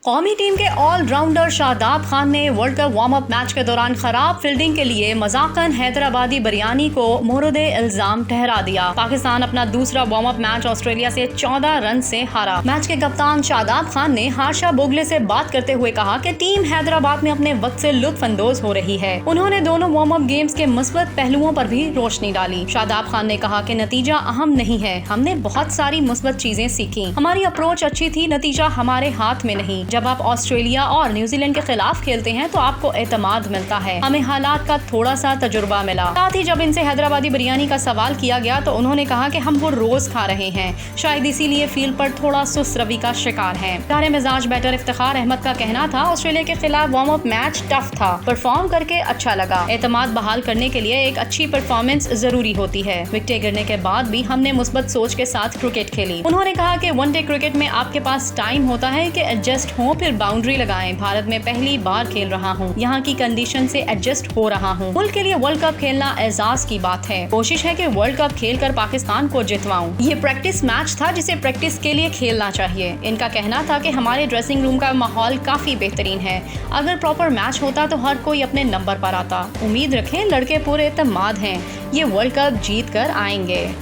कौमी टीम के ऑलराउंडर शादाब खान ने world cup warm up match के दौरान खराब फील्डिंग के लिए मजाकन हैदराबादी बिरयानी को मोरदे इल्जाम ठहरा दिया। पाकिस्तान अपना दूसरा वार्म अप मैच ऑस्ट्रेलिया से 14 रन से हारा। मैच के कप्तान शादाब खान ने हाशा बोगले से बात करते हुए कहा कि टीम हैदराबाद में अपने वक्त से लुत्फअंदोज हो रही है। उन्होंने दोनों वार्म अप गेम्स के मुस्बत पहलुओं पर भी रोशनी डाली। शादाब खान ने कहा कि नतीजा अहम नहीं है, हमने बहुत सारी मुस्बत चीजें सीखी। हमारी अप्रोच अच्छी थी, नतीजा हमारे हाथ में नहीं। जब आप ऑस्ट्रेलिया और न्यूजीलैंड के खिलाफ खेलते हैं तो आपको एतमाद मिलता है। हमें हालात का थोड़ा सा तजुर्बा मिला। साथ ही जब इनसे हैदराबादी बिरयानी का सवाल किया गया तो उन्होंने कहा कि हम वो रोज खा रहे हैं, शायद इसीलिए फील्ड पर थोड़ा सुस्त रवि का शिकार है। तारे मिजाज बैटर इफ्तिखार अहमद का कहना था, ऑस्ट्रेलिया के खिलाफ वार्म अप मैच टफ था, परफॉर्म करके अच्छा लगा। एतमाद बहाल करने के लिए एक अच्छी परफॉर्मेंस जरूरी होती है। विकेटें गिरने के बाद भी हमने मुस्बत सोच के साथ क्रिकेट खेली। उन्होंने कहा कि वनडे क्रिकेट में आपके पास टाइम होता है कि एडजस्ट हो, फिर बाउंड्री लगाएं। भारत में पहली बार खेल रहा हूं, यहाँ की कंडीशन से एडजस्ट हो रहा हूं। मुल्क के लिए वर्ल्ड कप खेलना एजाज की बात है। कोशिश है कि वर्ल्ड कप खेलकर पाकिस्तान को जितवाऊं। ये प्रैक्टिस मैच था जिसे प्रैक्टिस के लिए खेलना चाहिए। इनका कहना था कि हमारे ड्रेसिंग रूम का माहौल काफी बेहतरीन है। अगर प्रॉपर मैच होता तो हर कोई अपने नंबर पर आता। उम्मीद रखें, लड़के पूरे एतमाद हैं, ये वर्ल्ड कप जीत कर आएंगे।